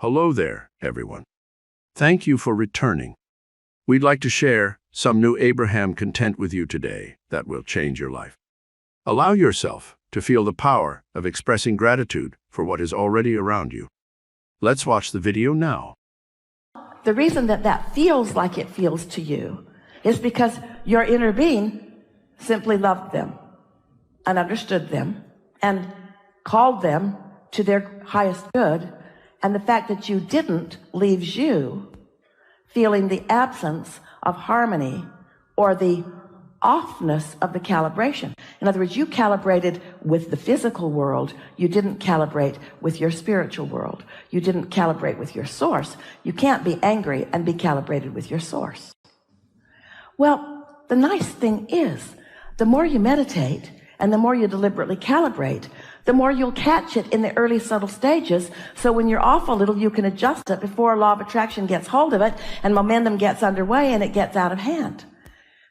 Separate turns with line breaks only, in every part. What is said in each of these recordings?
Hello there, everyone. Thank you for returning. We'd like to share some new Abraham content with you today that will change your life. Allow yourself to feel the power of expressing gratitude for what is already around you. Let's watch the video now.
The reason that feels like it feels to you is because your inner being simply loved them and understood them and called them to their highest good. And the fact that you didn't leaves you feeling the absence of harmony or the offness of the calibration. In other words, you calibrated with the physical world. You didn't calibrate with your spiritual world. You didn't calibrate with your source. You can't be angry and be calibrated with your source. Well, the nice thing is, the more you meditate and the more you deliberately calibrate, the more you'll catch it in the early subtle stages. So when you're off a little, you can adjust it before law of attraction gets hold of it and momentum gets underway and it gets out of hand.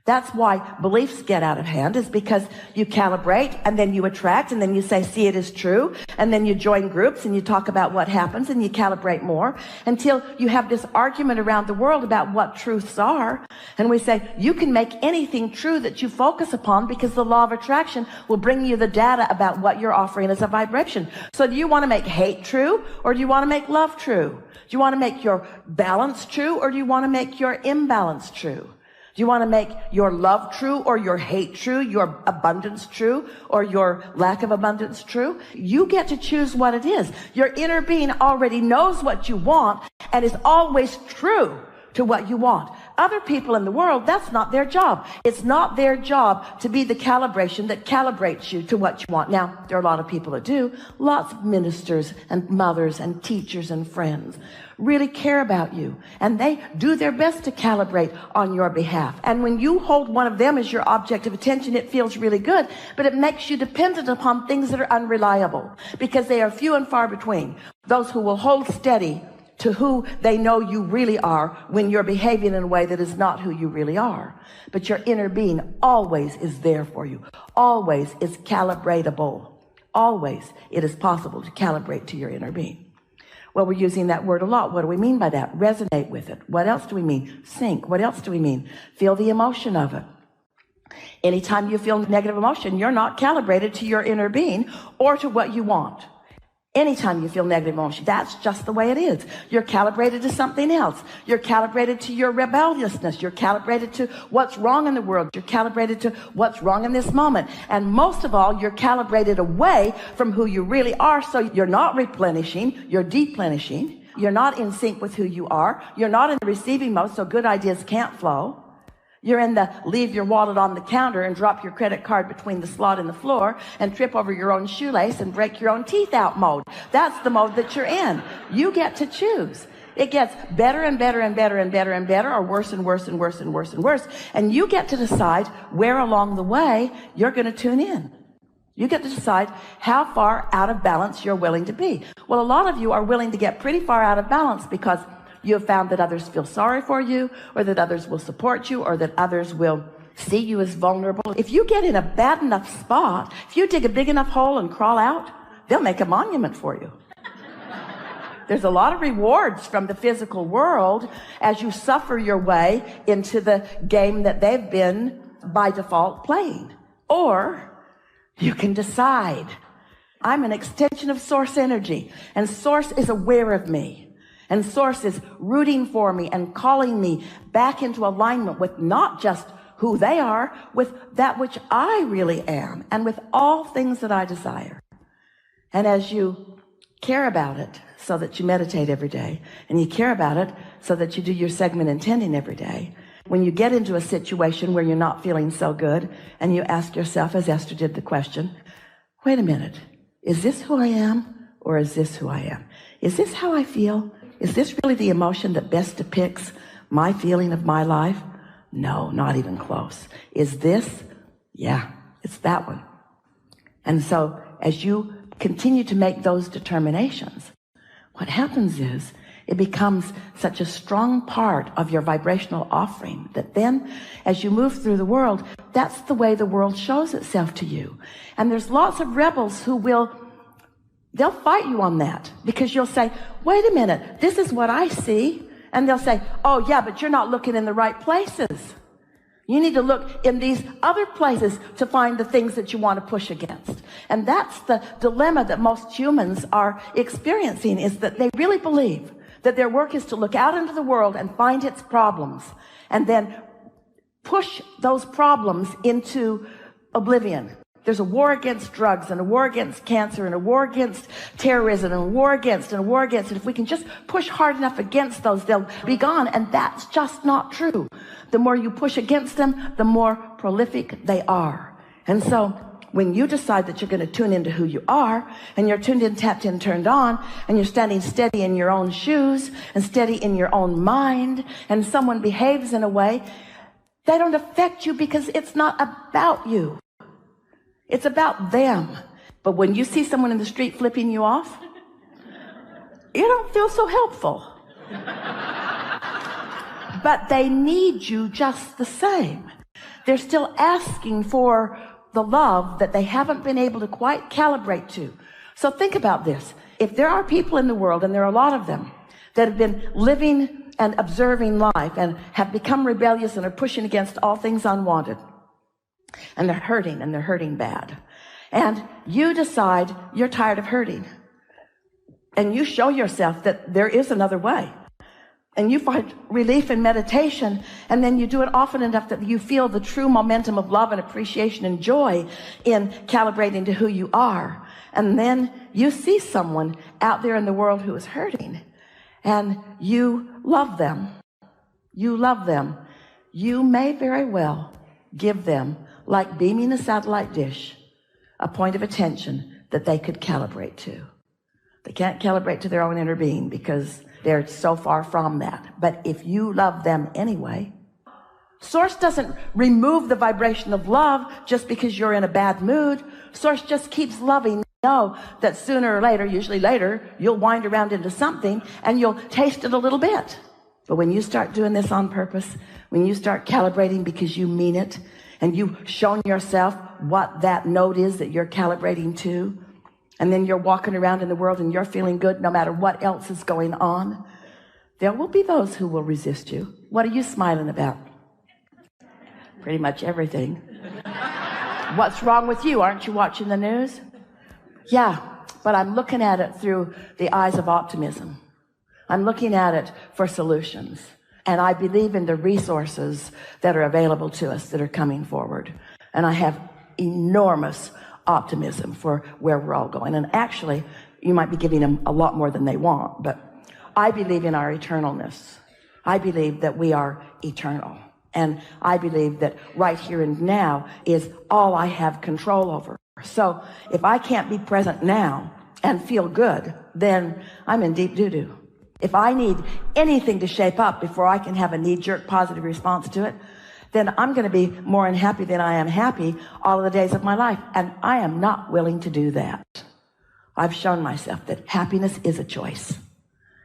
That's why beliefs get out of hand, is because you calibrate and then you attract and then you say, see, it is true. And then you join groups and you talk about what happens and you calibrate more until you have this argument around the world about what truths are. And we say, you can make anything true that you focus upon because the law of attraction will bring you the data about what you're offering as a vibration. So do you want to make hate true or do you want to make love true? Do you want to make your balance true or do you want to make your imbalance true? Do you want to make your love true or your hate true, your abundance true or your lack of abundance true? You get to choose what it is. Your inner being already knows what you want and is always true to what you want. Other people in the world, that's not their job. It's not their job to be the calibration that calibrates you to what you want. Now, there are a lot of people that do. Lots of ministers and mothers and teachers and friends really care about you. And they do their best to calibrate on your behalf. And when you hold one of them as your object of attention, it feels really good. But it makes you dependent upon things that are unreliable because they are few and far between. Those who will hold steady to who they know you really are when you're behaving in a way that is not who you really are. But your inner being always is there for you. Always is calibratable. Always it is possible to calibrate to your inner being. Well, we're using that word a lot. What do we mean by that? Resonate with it. What else do we mean? Sync. What else do we mean? Feel the emotion of it. Anytime you feel negative emotion, you're not calibrated to your inner being or to what you want. Anytime you feel negative emotion, that's just the way it is. You're calibrated to something else. You're calibrated to your rebelliousness. You're calibrated to what's wrong in the world. You're calibrated to what's wrong in this moment. And most of all, you're calibrated away from who you really are. So you're not replenishing, you're deplenishing. You're not in sync with who you are. You're not in the receiving mode, so good ideas can't flow. You're in the leave your wallet on the counter and drop your credit card between the slot and the floor and trip over your own shoelace and break your own teeth out mode. That's the mode that you're in. You get to choose. It gets better and better and better and better and better, or worse and worse and worse and worse and worse. And you get to decide where along the way you're going to tune in. You get to decide how far out of balance you're willing to be. Well, a lot of you are willing to get pretty far out of balance because you have found that others feel sorry for you, or that others will support you, or that others will see you as vulnerable. If you get in a bad enough spot, if you dig a big enough hole and crawl out, they'll make a monument for you. There's a lot of rewards from the physical world as you suffer your way into the game that they've been by default playing. Or you can decide, I'm an extension of source energy, and source is aware of me. And source is rooting for me and calling me back into alignment with not just who they are, with that which I really am, and with all things that I desire. And as you care about it so that you meditate every day, and you care about it so that you do your segment intending every day, when you get into a situation where you're not feeling so good, and you ask yourself, as Esther did, the question, wait a minute, is this who I am, or is this who I am? Is this how I feel? Is this really the emotion that best depicts my feeling of my life? No, not even close. Is this? Yeah, it's that one. And so as you continue to make those determinations, what happens is it becomes such a strong part of your vibrational offering that then as you move through the world, that's the way the world shows itself to you. And there's lots of rebels who will They'll fight you on that because you'll say, wait a minute, this is what I see. And they'll say, oh yeah, but you're not looking in the right places. You need to look in these other places to find the things that you want to push against. And that's the dilemma that most humans are experiencing, is that they really believe that their work is to look out into the world and find its problems and then push those problems into oblivion. There's a war against drugs and a war against cancer and a war against terrorism and a war against and a war against. And if we can just push hard enough against those, they'll be gone. And that's just not true. The more you push against them, the more prolific they are. And so when you decide that you're going to tune into who you are, and you're tuned in, tapped in, turned on, and you're standing steady in your own shoes and steady in your own mind, and someone behaves in a way, they don't affect you because it's not about you. It's about them. But when you see someone in the street flipping you off, you don't feel so helpful. But they need you just the same. They're still asking for the love that they haven't been able to quite calibrate to. So think about this. If there are people in the world, and there are a lot of them, that have been living and observing life and have become rebellious and are pushing against all things unwanted, and they're hurting bad. And you decide you're tired of hurting. And you show yourself that there is another way. And you find relief in meditation, and then you do it often enough that you feel the true momentum of love and appreciation and joy in calibrating to who you are. And then you see someone out there in the world who is hurting, and you love them. You love them. You may very well give them, like beaming a satellite dish, a point of attention that they could calibrate to. They can't calibrate to their own inner being because they're so far from that. But if you love them anyway, Source doesn't remove the vibration of love just because you're in a bad mood. Source just keeps loving. Know that sooner or later, usually later, you'll wind around into something and you'll taste it a little bit. But when you start doing this on purpose, when you start calibrating because you mean it, and you've shown yourself what that note is that you're calibrating to, and then you're walking around in the world and you're feeling good no matter what else is going on, there will be those who will resist you. What are you smiling about? Pretty much everything. What's wrong with you? Aren't you watching the news? Yeah, but I'm looking at it through the eyes of optimism. I'm looking at it for solutions. And I believe in the resources that are available to us that are coming forward. And I have enormous optimism for where we're all going. And actually, you might be giving them a lot more than they want, but I believe in our eternalness. I believe that we are eternal. And I believe that right here and now is all I have control over. So if I can't be present now and feel good, then I'm in deep doo-doo. If I need anything to shape up before I can have a knee-jerk positive response to it, then I'm going to be more unhappy than I am happy all of the days of my life. And I am not willing to do that. I've shown myself that happiness is a choice.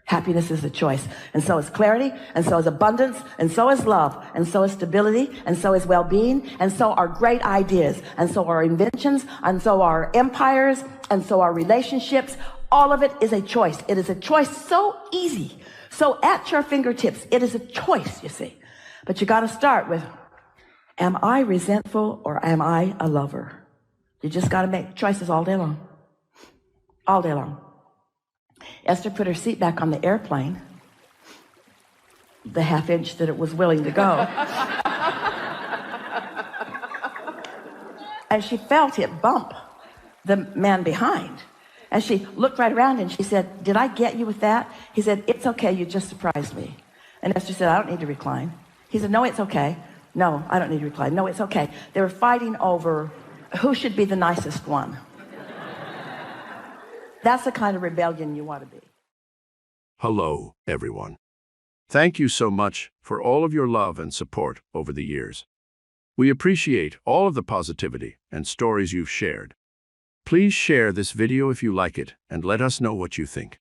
Happiness is a choice. And so is clarity, and so is abundance, and so is love, and so is stability, and so is well-being, and so are great ideas, and so are inventions, and so are empires, and so are relationships. All of it is a choice. It is a choice so easy, so at your fingertips. It is a choice, you see. But you got to start with, am I resentful or am I a lover? You just got to make choices all day long. All day long. Esther put her seat back on the airplane, the half inch that it was willing to go. And she felt it bump the man behind. And she looked right around and she said, did I get you with that? He said, it's okay, you just surprised me. And Esther said, I don't need to recline. He said, no, it's okay. No, I don't need to recline. No, it's okay. They were fighting over who should be the nicest one. That's the kind of rebellion you want to be.
Hello, everyone. Thank you so much for all of your love and support over the years. We appreciate all of the positivity and stories you've shared. Please share this video if you like it and let us know what you think.